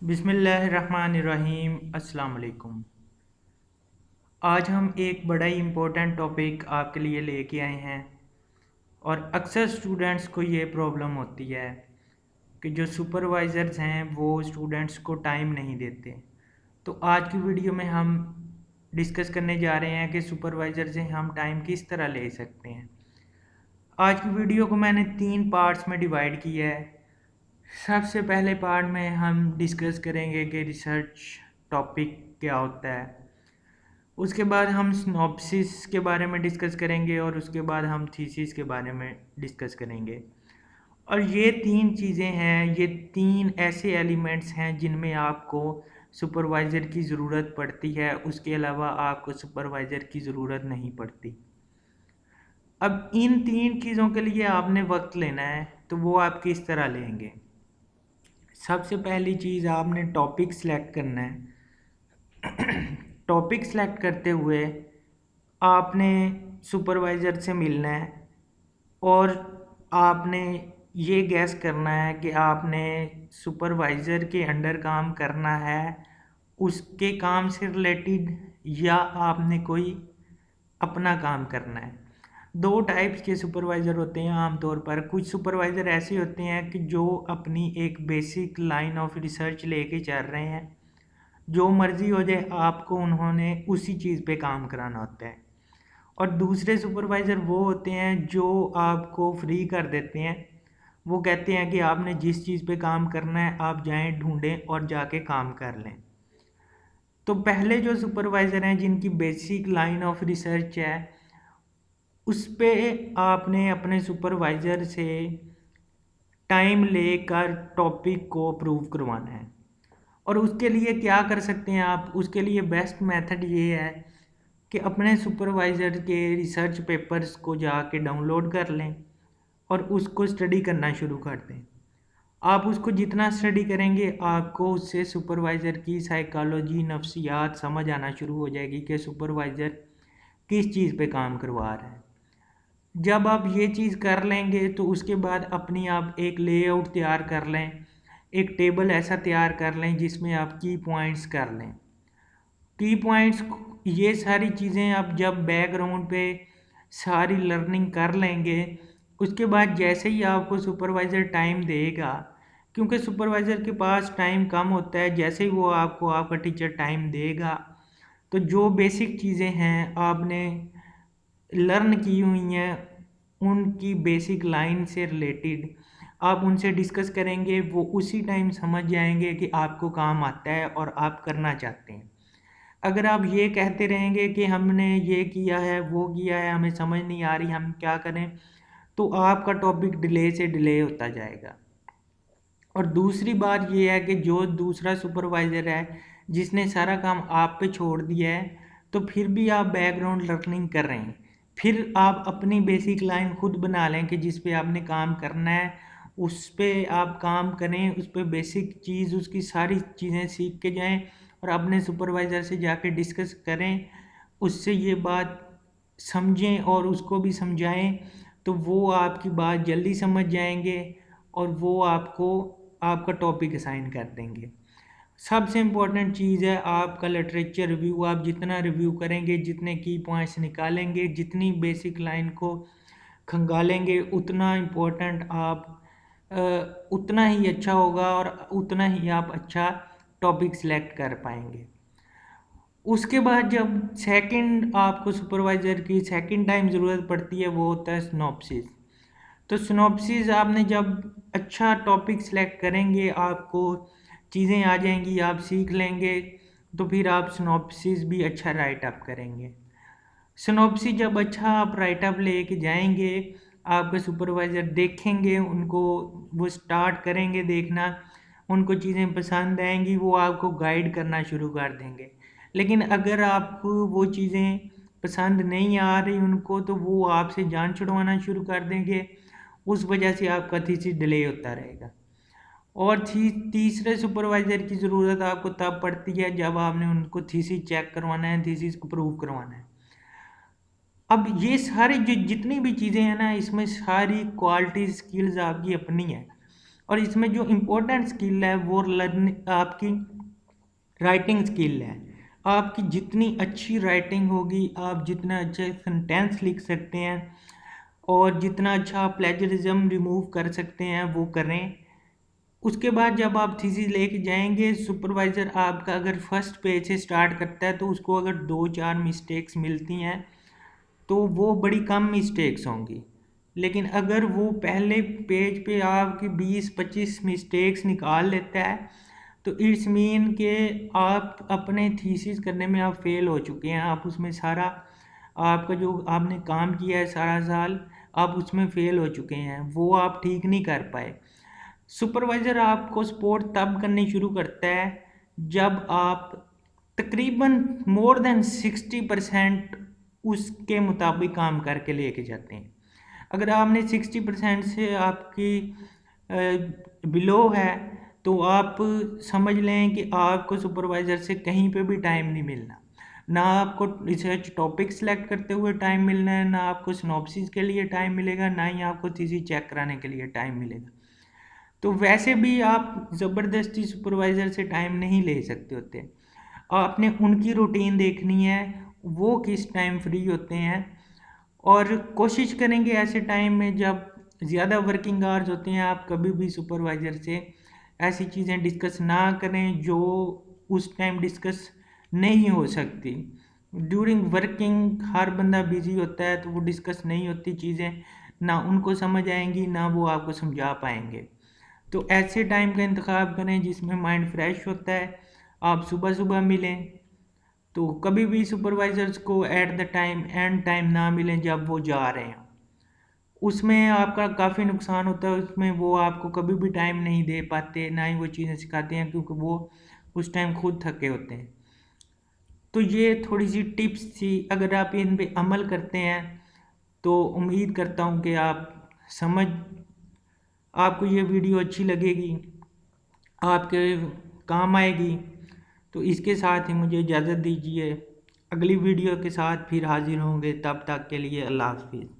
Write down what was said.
बिस्मिल्लाहिर्रहमानिर्रहीम। अस्सलाम वालेकुम। आज हम एक बड़ा ही इम्पोर्टेंट टॉपिक आपके लिए लेके आए हैं और अक्सर स्टूडेंट्स को ये प्रॉब्लम होती है कि जो सुपरवाइज़र्स हैं वो स्टूडेंट्स को टाइम नहीं देते। तो आज की वीडियो में हम डिस्कस करने जा रहे हैं कि सुपरवाइज़र से हम टाइम किस तरह ले सकते हैं। आज की वीडियो को मैंने 3 पार्ट्स में डिवाइड किया है। सबसे पहले पार्ट में हम डिस्कस करेंगे कि रिसर्च टॉपिक क्या होता है। उसके बाद हम सिनॉप्सिस के बारे में डिस्कस करेंगे और उसके बाद हम थीसिस के बारे में डिस्कस करेंगे। और ये 3 चीज़ें हैं, ये 3 ऐसे एलिमेंट्स हैं जिनमें आपको सुपरवाइज़र की ज़रूरत पड़ती है, उसके अलावा आपको सुपरवाइज़र की ज़रूरत नहीं पड़ती। अब इन 3 चीज़ों के लिए आपने वक्त लेना है, तो वो आप किस तरह लेंगे। सबसे पहली चीज़ आपने टॉपिक सेलेक्ट करना है। टॉपिक सेलेक्ट करते हुए आपने सुपरवाइज़र से मिलना है और आपने ये गैस करना है कि आपने सुपरवाइज़र के अंडर काम करना है उसके काम से रिलेटेड या आपने कोई अपना काम करना है। 2 टाइप्स के सुपरवाइज़र होते हैं आमतौर पर। कुछ सुपरवाइज़र ऐसे होते हैं कि जो अपनी एक बेसिक लाइन ऑफ रिसर्च लेके चल रहे हैं, जो मर्ज़ी हो जाए आपको उन्होंने उसी चीज़ पे काम कराना होता है। और दूसरे सुपरवाइज़र वो होते हैं जो आपको फ्री कर देते हैं। वो कहते हैं कि आपने जिस चीज़ पे काम करना है आप जाएं ढूंढें और जाके काम कर लें। तो पहले जो सुपरवाइज़र हैं जिनकी बेसिक लाइन ऑफ रिसर्च है उस पे आपने अपने सुपरवाइज़र से टाइम लेकर टॉपिक को अप्रूव करवाना है। और उसके लिए क्या कर सकते हैं आप, उसके लिए बेस्ट मेथड ये है कि अपने सुपरवाइज़र के रिसर्च पेपर्स को जाके डाउनलोड कर लें और उसको स्टडी करना शुरू कर दें। आप उसको जितना स्टडी करेंगे आपको उससे सुपरवाइज़र की साइकोलॉजी, नफ्सियात समझ आना शुरू हो जाएगी कि सुपरवाइज़र किस चीज़ पे काम करवा रहा है। जब आप ये चीज़ कर लेंगे तो उसके बाद अपनी आप एक लेआउट तैयार कर लें, एक टेबल ऐसा तैयार कर लें जिसमें आप की पॉइंट्स कर लें। की पॉइंट्स ये सारी चीज़ें आप जब बैकग्राउंड पे सारी लर्निंग कर लेंगे उसके बाद जैसे ही आपको सुपरवाइज़र टाइम देगा, क्योंकि सुपरवाइज़र के पास टाइम कम होता है, जैसे ही वो आपको आपका टीचर टाइम देगा तो जो बेसिक चीज़ें हैं आपने लर्न की हुई हैं उनकी बेसिक लाइन से रिलेटेड आप उनसे डिस्कस करेंगे, वो उसी टाइम समझ जाएंगे कि आपको काम आता है और आप करना चाहते हैं। अगर आप ये कहते रहेंगे कि हमने ये किया है वो किया है हमें समझ नहीं आ रही हम क्या करें, तो आपका टॉपिक डिले से डिले होता जाएगा। और दूसरी बात ये है कि जो दूसरा सुपरवाइज़र है जिसने सारा काम आप पे छोड़ दिया है, तो फिर भी आप बैकग्राउंड लर्निंग कर रहे हैं, फिर आप अपनी बेसिक लाइन खुद बना लें कि जिस पे आपने काम करना है उस पे आप काम करें, उस पे बेसिक चीज़ उसकी सारी चीज़ें सीख के जाएं और अपने सुपरवाइज़र से जाके डिस्कस करें, उससे ये बात समझें और उसको भी समझाएं, तो वो आपकी बात जल्दी समझ जाएंगे और वो आपको आपका टॉपिक असाइन कर देंगे। सबसे इम्पोर्टेंट चीज़ है आपका लिटरेचर रिव्यू। आप जितना रिव्यू करेंगे, जितने की पॉइंट्स निकालेंगे, जितनी बेसिक लाइन को खंगालेंगे, उतना इम्पोर्टेंट आप उतना ही अच्छा होगा और उतना ही आप अच्छा टॉपिक सिलेक्ट कर पाएंगे। उसके बाद जब सेकंड आपको सुपरवाइज़र की सेकंड टाइम ज़रूरत पड़ती है वो होता है सिनॉप्सिस। तो सिनॉप्सिस आपने जब अच्छा टॉपिक सेलेक्ट करेंगे आपको चीज़ें आ जाएंगी, आप सीख लेंगे, तो फिर आप सिनॉप्सिस भी अच्छा राइट अप करेंगे। सिनॉप्सिस जब अच्छा आप राइट अप लेके जाएंगे, आपके सुपरवाइज़र देखेंगे उनको, वो स्टार्ट करेंगे देखना, उनको चीज़ें पसंद आएंगी, वो आपको गाइड करना शुरू कर देंगे। लेकिन अगर आपको वो चीज़ें पसंद नहीं आ रही उनको, तो वो आपसे जान छुड़वाना शुरू कर देंगे, उस वजह से आपका थीसिस डिले होता रहेगा। और तीसरे सुपरवाइज़र की ज़रूरत आपको तब पड़ती है जब आपने उनको थीसिस चेक करवाना है, थीसिस अप्रूव करवाना है। अब ये सारी जो जितनी भी चीज़ें हैं ना, इसमें सारी क्वालिटी स्किल्स आपकी अपनी है और इसमें जो इम्पोर्टेंट स्किल है वो लर्निंग आपकी राइटिंग स्किल है। आपकी जितनी अच्छी राइटिंग होगी, आप जितना अच्छे सेंटेंस लिख सकते हैं और जितना अच्छा प्लेजरिज्म रिमूव कर सकते हैं वो करें। उसके बाद जब आप थीसिस लेके जाएंगे, सुपरवाइज़र आपका अगर फर्स्ट पेज से स्टार्ट करता है तो उसको अगर 2-4 मिस्टेक्स मिलती हैं तो वो बड़ी कम मिस्टेक्स होंगी। लेकिन अगर वो पहले पेज पे आपकी 20-25 मिस्टेक्स निकाल लेता है तो इट्स मीन कि आप अपने थीसिस करने में आप फेल हो चुके हैं। आप उसमें सारा आपका जो आपने काम किया है सारा साल, आप उसमें फेल हो चुके हैं, वो आप ठीक नहीं कर पाए। सुपरवाइज़र आपको सपोर्ट तब करनी शुरू करता है जब आप तकरीबन मोर देन 60% उसके मुताबिक काम करके लेके जाते हैं। अगर आपने 60% से आपकी बिलो है तो आप समझ लें कि आपको सुपरवाइज़र से कहीं पे भी टाइम नहीं मिलना। ना आपको रिसर्च टॉपिक सेलेक्ट करते हुए टाइम मिलना है, ना आपको सिनॉप्सिस के लिए टाइम मिलेगा, ना ही आपको थीसिस चेक कराने के लिए टाइम मिलेगा। तो वैसे भी आप ज़बरदस्ती सुपरवाइज़र से टाइम नहीं ले सकते होते। आपने उनकी रूटीन देखनी है, वो किस टाइम फ्री होते हैं, और कोशिश करेंगे ऐसे टाइम में जब ज़्यादा वर्किंग आवर्स होते हैं आप कभी भी सुपरवाइज़र से ऐसी चीज़ें डिस्कस ना करें जो उस टाइम डिस्कस नहीं हो सकती। ड्यूरिंग वर्किंग हर बंदा बिजी होता है तो वो डिस्कस नहीं होती चीज़ें, ना उनको समझ आएंगी ना वो आपको समझा पाएंगे। तो ऐसे टाइम का इंतखाब करें जिसमें माइंड फ्रेश होता है। आप सुबह सुबह मिलें, तो कभी भी सुपरवाइजर्स को at the time and time ना मिलें जब वो जा रहे हैं। उसमें आपका काफ़ी नुकसान होता है, उसमें वो आपको कभी भी टाइम नहीं दे पाते, ना ही वो चीज़ें सिखाते हैं क्योंकि वो उस टाइम खुद थके होते हैं। तो ये थोड़ी सी टिप्स थी, अगर आप इन पे अमल करते हैं तो उम्मीद करता हूँ कि आपको ये वीडियो अच्छी लगेगी, आपके काम आएगी। तो इसके साथ ही मुझे इजाज़त दीजिए, अगली वीडियो के साथ फिर हाजिर होंगे, तब तक के लिए अल्लाह हाफिज़।